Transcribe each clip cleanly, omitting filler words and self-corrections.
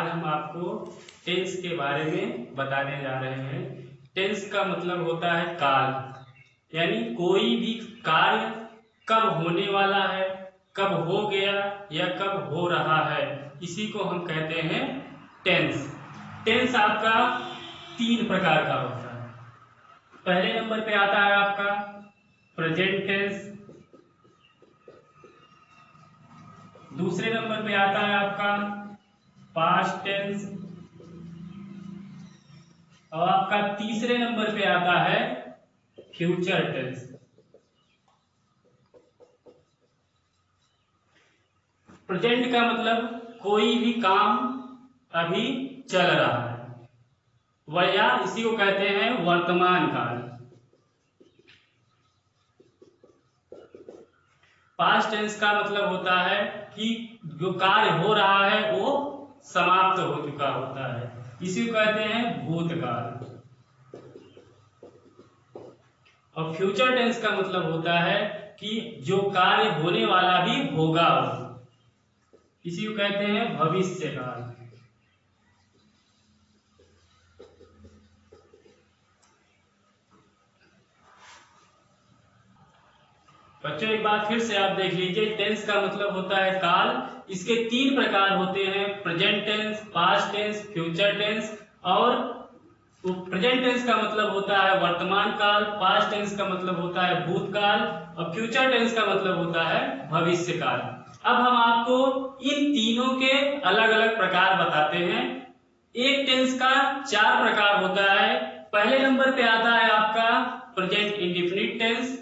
आज हम आपको टेंस के बारे में बताने जा रहे हैं। टेंस का मतलब होता है काल, यानी कोई भी कार्य कब होने वाला है, कब हो गया या कब हो रहा है, इसी को हम कहते हैं टेंस। टेंस आपका 3 प्रकार का होता है। पहले नंबर पे आता है आपका प्रेजेंट टेंस, दूसरे नंबर पे आता है आपका पास्ट टेंस और आपका तीसरे नंबर पे आता है फ्यूचर टेंस। प्रेजेंट का मतलब कोई भी काम अभी चल रहा है, वह या इसी को कहते हैं वर्तमान काल। पास्ट टेंस का मतलब होता है कि जो कार्य हो रहा है वो समाप्त हो चुका होता है, इसी को कहते हैं भूतकाल। और फ्यूचर टेंस का मतलब होता है कि जो कार्य होने वाला भी होगा, इसी को कहते हैं भविष्य काल। बच्चों एक बात फिर से आप देख लीजिए, टेंस का मतलब होता है काल। इसके 3 प्रकार होते हैं, present tense, past tense, future tense. और प्रेजेंट टेंस का मतलब होता है वर्तमान काल, पास्ट टेंस का मतलब होता है भूतकाल और फ्यूचर टेंस का मतलब होता है भविष्य काल। अब हम आपको इन तीनों के अलग अलग प्रकार बताते हैं। एक टेंस का 4 प्रकार होता है। पहले नंबर पे आता है आपका प्रेजेंट इंडेफिनिट टेंस,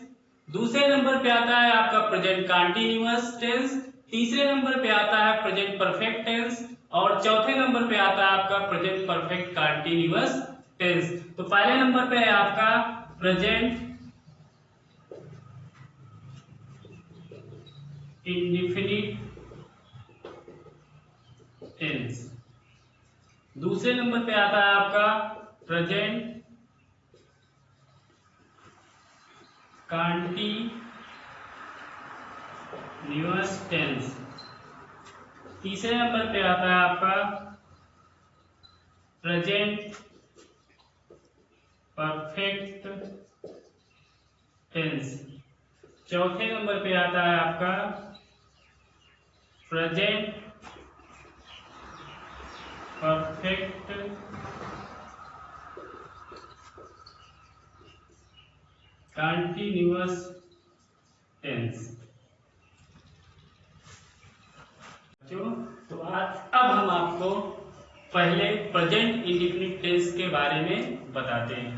दूसरे नंबर पे आता है आपका प्रेजेंट कंटीन्यूअस टेंस, तीसरे नंबर पे आता है प्रेजेंट परफेक्ट टेंस और चौथे नंबर पे आता है आपका प्रेजेंट परफेक्ट कंटीन्यूअस टेंस। तो पहले नंबर पे है आपका प्रेजेंट इंडेफिनिट टेंस, दूसरे नंबर पे आता है आपका प्रेजेंट कंटीन्यूअस टेंस, तीसरे नंबर पे आता है आपका प्रेजेंट परफेक्ट टेंस, चौथे नंबर पे आता है आपका प्रेजेंट परफेक्ट कंटीन्यूअस टेंस। तो आज अब हम आपको पहले प्रेजेंट इंडेफिनिट टेंस के बारे में बताते हैं।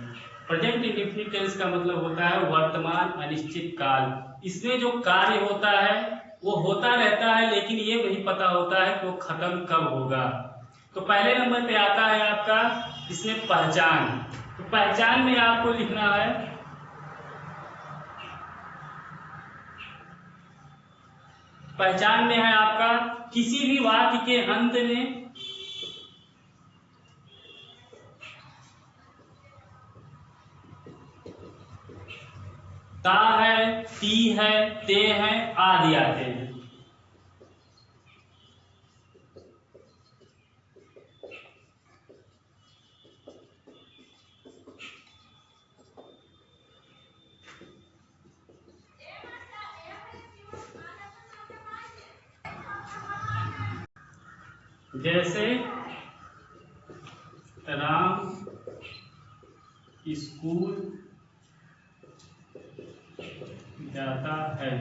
प्रेजेंट इंडेफिनिट टेंस का मतलब होता है वर्तमान अनिश्चित काल। इसमें जो कार्य होता है वो होता रहता है, लेकिन ये नहीं पता होता है कि वो खत्म कब होगा। तो पहले नंबर पे आता है आपका इसमें पहचान। तो पहचान में आपको लिखना है पहचान में है आपका किसी भी वाक्य के अंत में ता है, ती है, ते है आदि आते हैं। जैसे राम स्कूल जाता है,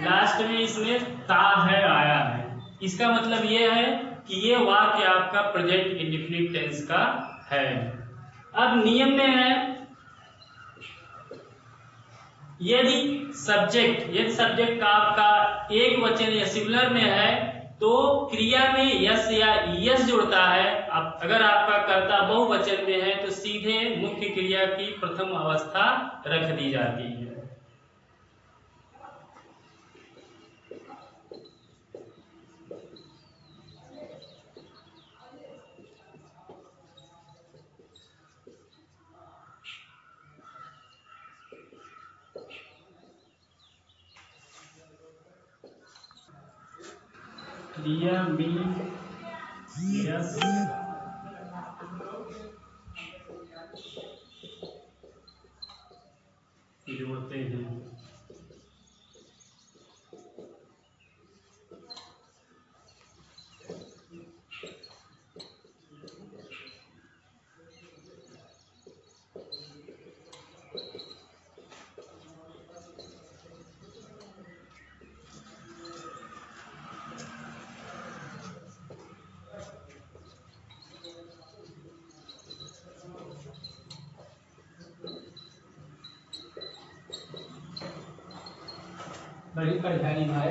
लास्ट में इसमें ता है आया है। इसका मतलब ये है कि ये वाक्य आपका प्रेजेंट इंडेफिनिट टेंस का है। अब नियम में है यदि सब्जेक्ट आपका एक वचन या सिंगुलर में है तो क्रिया में यस या यस जुड़ता है। अगर आपका कर्ता बहुवचन में है तो सीधे मुख्य क्रिया की प्रथम अवस्था रख दी जाती है। क्रिया में यस जोड़ते हैं। बड़ी परेशानी भाई।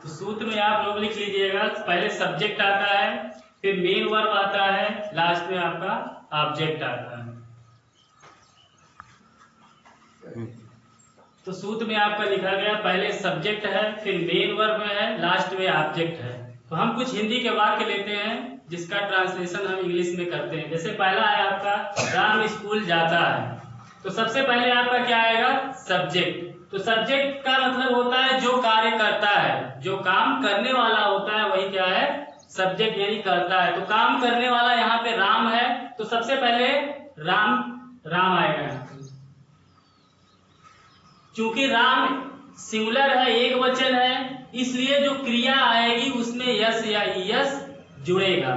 तो सूत्र में आप लोग लिख लीजिएगा, पहले सब्जेक्ट आता है, फिर मेन वर्ब आता है, लास्ट में आपका ऑब्जेक्ट आता है। तो सूत्र में आपका लिखा गया पहले सब्जेक्ट है, फिर मेन वर्ब है, लास्ट में ऑब्जेक्ट है। तो हम कुछ हिंदी के वाक्य लेते हैं जिसका ट्रांसलेशन हम इंग्लिश में करते हैं। जैसे पहला है आपका राम स्कूल जाता है, तो सबसे पहले आपका क्या आएगा? सब्जेक्ट। तो सब्जेक्ट का मतलब होता है जो कार्य करता है, जो काम करने वाला होता है वही क्या है? सब्जेक्ट यानी करता है। तो काम करने वाला यहाँ पे राम है, तो सबसे पहले राम आएगा। चूंकि राम सिंगुलर है, एक वचन है, इसलिए जो क्रिया आएगी उसमें यस या ईएस जुड़ेगा।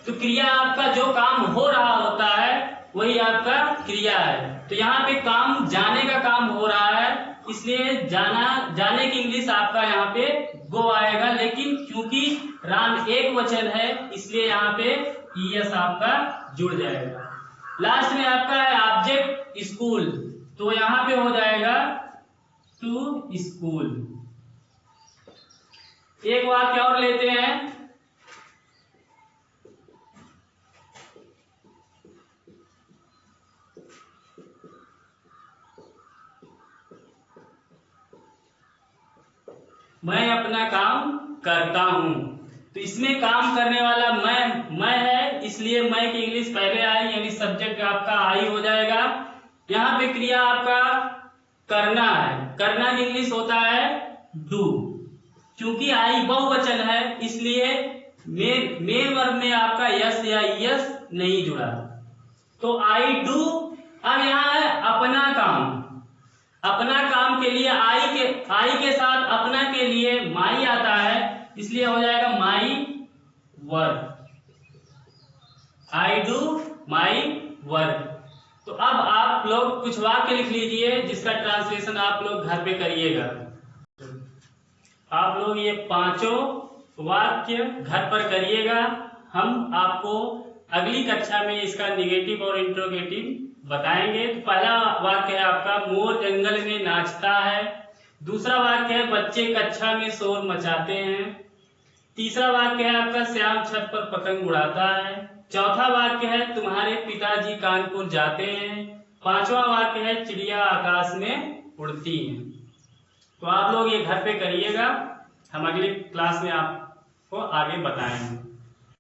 तो क्रिया आपका जो काम हो रहा होता है वही आपका क्रिया है। तो यहाँ पे काम जाने का काम हो रहा है, इसलिए जाने की इंग्लिश आपका यहाँ पे गो आएगा। लेकिन क्योंकि राम एक वचन है इसलिए यहाँ पे ईएस आपका जुड़ जाएगा। लास्ट में आपका है ऑब्जेक्ट स्कूल, तो यहाँ पे हो जाएगा टू स्कूल। एक वाक्य और लेते हैं। मैं अपना काम करता हूं, तो इसमें काम करने वाला मैं है, इसलिए मैं की इंग्लिश पहले आई, यानी सब्जेक्ट आपका आई हो जाएगा। यहाँ पे क्रिया आपका करना है, करना की इंग्लिश होता है डू। क्योंकि आई बहुवचन है इसलिए मेन वर्ब में आपका यस या यस नहीं जुड़ा, तो आई डू। अब यहाँ है अपना काम। अपना काम के लिए आई के साथ अपना के लिए माई आता है, इसलिए हो जाएगा my work. I do my work. तो अब आप लोग कुछ वाक्य लिख लीजिए जिसका ट्रांसलेशन आप लोग घर पे करिएगा। आप लोग ये पांचों वाक्य घर पर करिएगा। हम आपको अगली कक्षा में इसका निगेटिव और इंट्रोगेटिव बताएंगे। तो पहला वाक्य है आपका मोर जंगल में नाचता है। दूसरा वाक्य है बच्चे कक्षा में शोर मचाते हैं। तीसरा वाक्य है आपका श्याम छत पर पतंग उड़ाता है। चौथा वाक्य है तुम्हारे पिताजी कानपुर जाते हैं। पांचवा वाक्य है चिड़िया आकाश में उड़ती है। तो आप लोग ये घर पे करिएगा, हम अगली क्लास में आपको आगे बताएंगे।